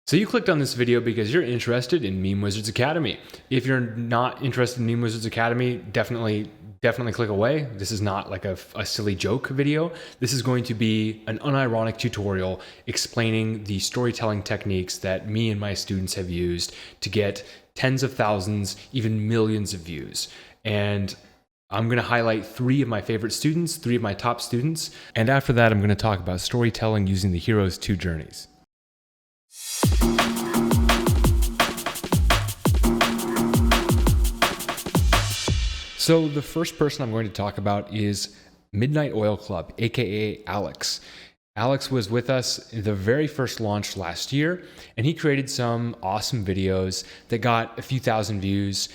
So you clicked on this video because you're interested in Meme Wizards Academy. If you're not interested in Meme Wizards Academy, definitely click away. This is not like a silly joke video. This is going to be an unironic tutorial explaining the storytelling techniques that me and my students have used to get tens of thousands, even millions of views. And I'm going to highlight 3 of my favorite students, 3 of my top students. And after that, I'm going to talk about storytelling using the Hero's 2 journeys. So the first person I'm going to talk about is Midnight Oil Club, aka Alex. Alex was with us in the very first launch last year, and he created some awesome videos that got a few thousand views.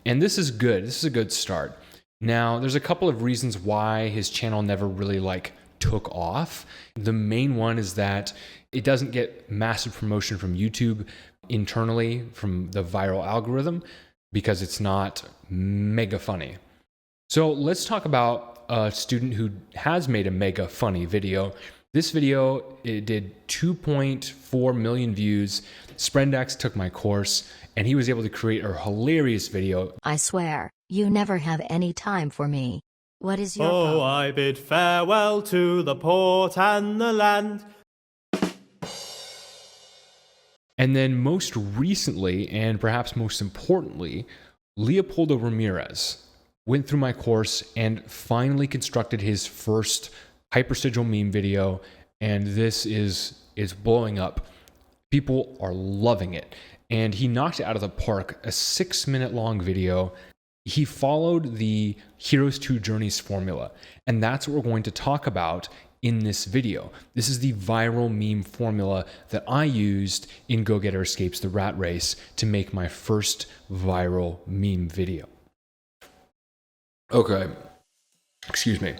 And this is good. This is a good start. Now, there's a couple of reasons why his channel never really took off. The main one is that it doesn't get massive promotion from YouTube internally from the viral algorithm because it's not mega funny. So let's talk about a student who has made a mega funny video. This video, it did 2.4 million views. Sprendax took my course and he was able to create a hilarious video. I swear, you never have any time for me. What is your Oh, problem? I bid farewell to the port and the land. And then most recently, and perhaps most importantly, Leopoldo Ramirez went through my course and finally constructed his first hypersigil meme video. And this is blowing up. People are loving it. And he knocked it out of the park, a 6-minute long video. He followed the Hero's 2 Journeys formula. And that's what we're going to talk about in this video. This is the viral meme formula that I used in Go Getter Escapes the Rat Race to make my first viral meme video. Okay, excuse me.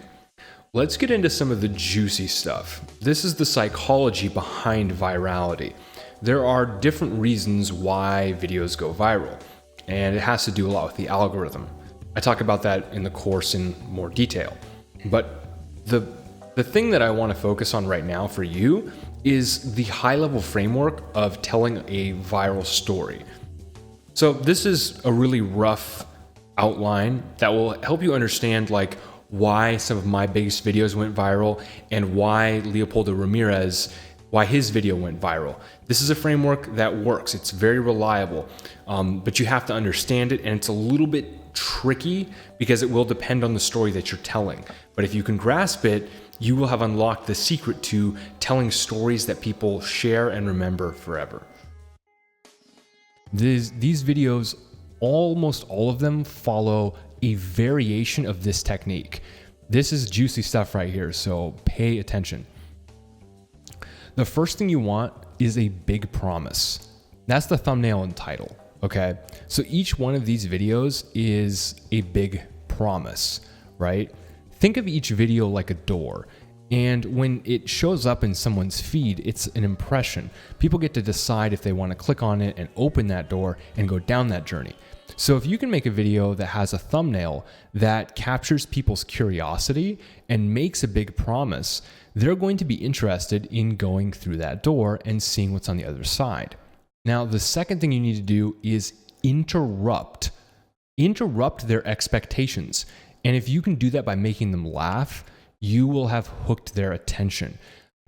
Let's get into some of the juicy stuff. This is the psychology behind virality. There are different reasons why videos go viral, and it has to do a lot with the algorithm. I talk about that in the course in more detail. But the thing that I want to focus on right now for you is the high-level framework of telling a viral story. So this is a really rough outline that will help you understand why some of my biggest videos went viral and why Leopoldo Ramirez, why his video went viral. This is a framework that works. It's very reliable, but you have to understand it, and it's a little bit tricky because it will depend on the story that you're telling. But if you can grasp it, you will have unlocked the secret to telling stories that people share and remember forever. These videos, almost all of them, follow a variation of this technique. This is juicy stuff right here, so pay attention. The first thing you want is a big promise. That's the thumbnail and title, okay? So each one of these videos is a big promise, right? Think of each video like a door. And when it shows up in someone's feed, it's an impression. People get to decide if they want to click on it and open that door and go down that journey. So if you can make a video that has a thumbnail that captures people's curiosity and makes a big promise, they're going to be interested in going through that door and seeing what's on the other side. Now, the second thing you need to do is interrupt their expectations. And if you can do that by making them laugh, you will have hooked their attention.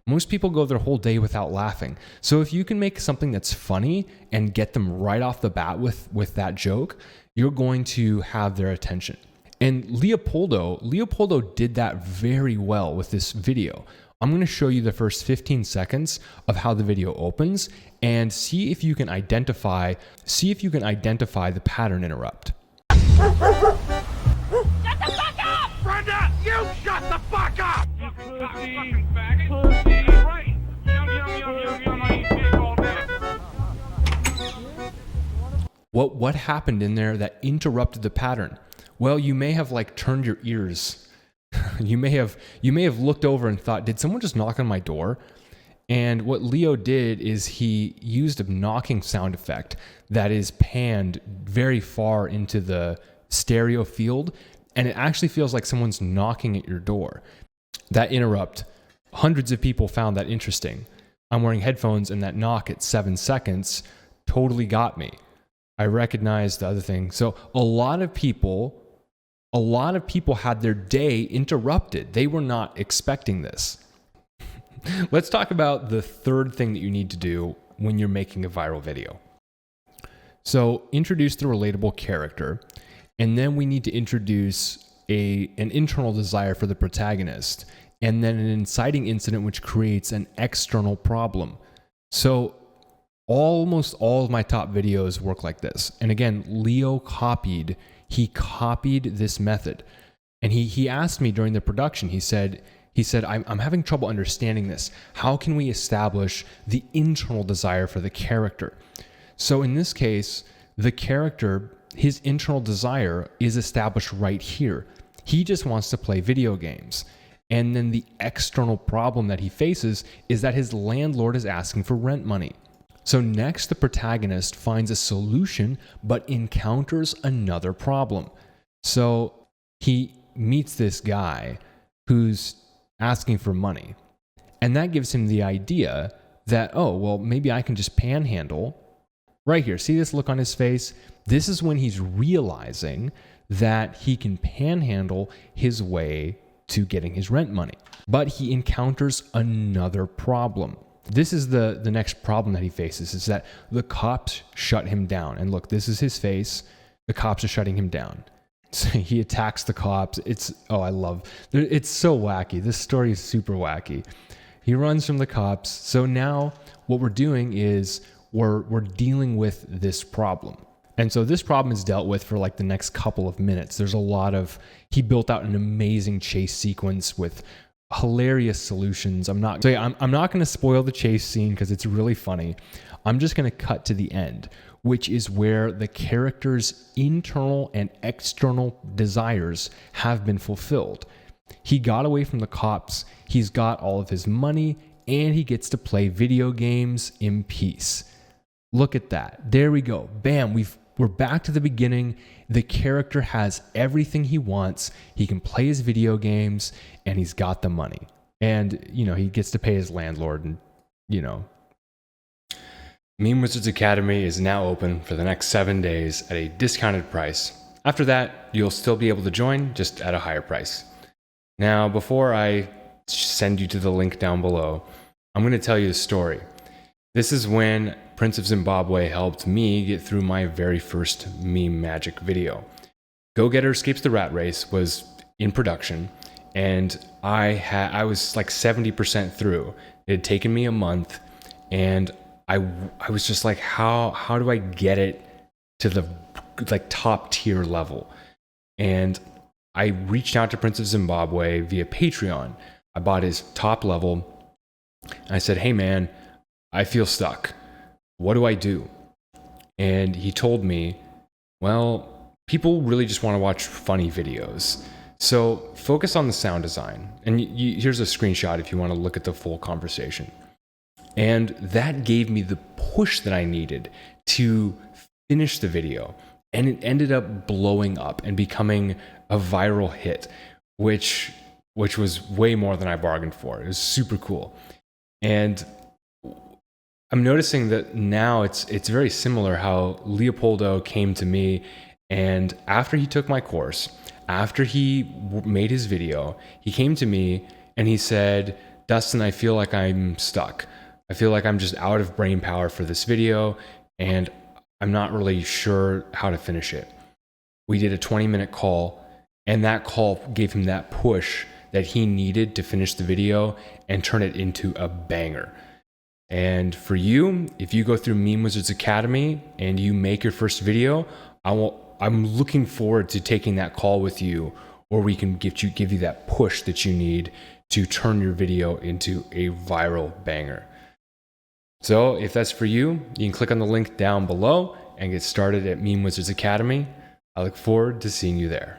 Most people go their whole day without laughing. So if you can make something that's funny and get them right off the bat with that joke, you're going to have their attention. And Leopoldo did that very well with this video. I'm going to show you the first 15 seconds of how the video opens and see if you can identify the pattern interrupt. Shut the fuck up! Brenda, you shut the fuck up! You fucking faggot. Pussy. Right. Yum, I eat pig all day. What happened in there that interrupted the pattern? Well, you may have turned your ears. You may have looked over and thought, did someone just knock on my door? And what Leo did is he used a knocking sound effect that is panned very far into the stereo field, and it actually feels like someone's knocking at your door. That interrupt, hundreds of people found that interesting. I'm wearing headphones, and that knock at 7 seconds totally got me. I recognized the other thing. So a lot of people had their day interrupted. They were not expecting this. Let's talk about the third thing that you need to do when you're making a viral video. So introduce the relatable character, and then we need to introduce an internal desire for the protagonist, and then an inciting incident which creates an external problem. So almost all of my top videos work like this. And again, Leo copied this method. And he asked me during the production, he said, I'm having trouble understanding this. How can we establish the internal desire for the character? So in this case, the character, his internal desire is established right here. He just wants to play video games. And then the external problem that he faces is that his landlord is asking for rent money. So next, the protagonist finds a solution, but encounters another problem. So he meets this guy who's asking for money. And that gives him the idea that, oh, well, maybe I can just panhandle. Right here, see this look on his face? This is when he's realizing that he can panhandle his way to getting his rent money. But he encounters another problem. This is the next problem that he faces, is that the cops shut him down. And look, this is his face. The cops are shutting him down. So he attacks the cops. It's so wacky. This story is super wacky. He runs from the cops. So now what we're doing is we're dealing with this problem. And so this problem is dealt with for like the next couple of minutes. He built out an amazing chase sequence with hilarious solutions. I'm not going to spoil the chase scene because it's really funny. I'm just going to cut to the end, which is where the character's internal and external desires have been fulfilled. He got away from the cops, he's got all of his money, and he gets to play video games in peace. Look at that. There we go. Bam, we're back to the beginning. The character has everything he wants. He can play his video games, and he's got the money. And, he gets to pay his landlord, and, Meme Wizards Academy is now open for the next 7 days at a discounted price. After that, you'll still be able to join, just at a higher price. Now, before I send you to the link down below, I'm going to tell you a story. This is when Prince of Zimbabwe helped me get through my very first meme magic video. Go Getter Escapes the Rat Race was in production, and I was like 70% through. It had taken me a month, and I was just like, how do I get it to the top tier level? And I reached out to Prince of Zimbabwe via Patreon. I bought his top level. I said, hey man, I feel stuck. What do I do? And he told me, well, people really just want to watch funny videos. So focus on the sound design. And here's a screenshot if you want to look at the full conversation. And that gave me the push that I needed to finish the video. And it ended up blowing up and becoming a viral hit, which was way more than I bargained for. It was super cool. And I'm noticing that now it's very similar how Leopoldo came to me, and after he took my course, after he made his video, he came to me and he said, Dustin, I feel like I'm stuck. I feel like I'm just out of brain power for this video, and I'm not really sure how to finish it. We did a 20-minute call, and that call gave him that push that he needed to finish the video and turn it into a banger. And for you, if you go through Meme Wizards Academy and you make your first video, I'm looking forward to taking that call with you, or we can give you that push that you need to turn your video into a viral banger. So if that's for you, you can click on the link down below and get started at Meme Wizards Academy. I look forward to seeing you there.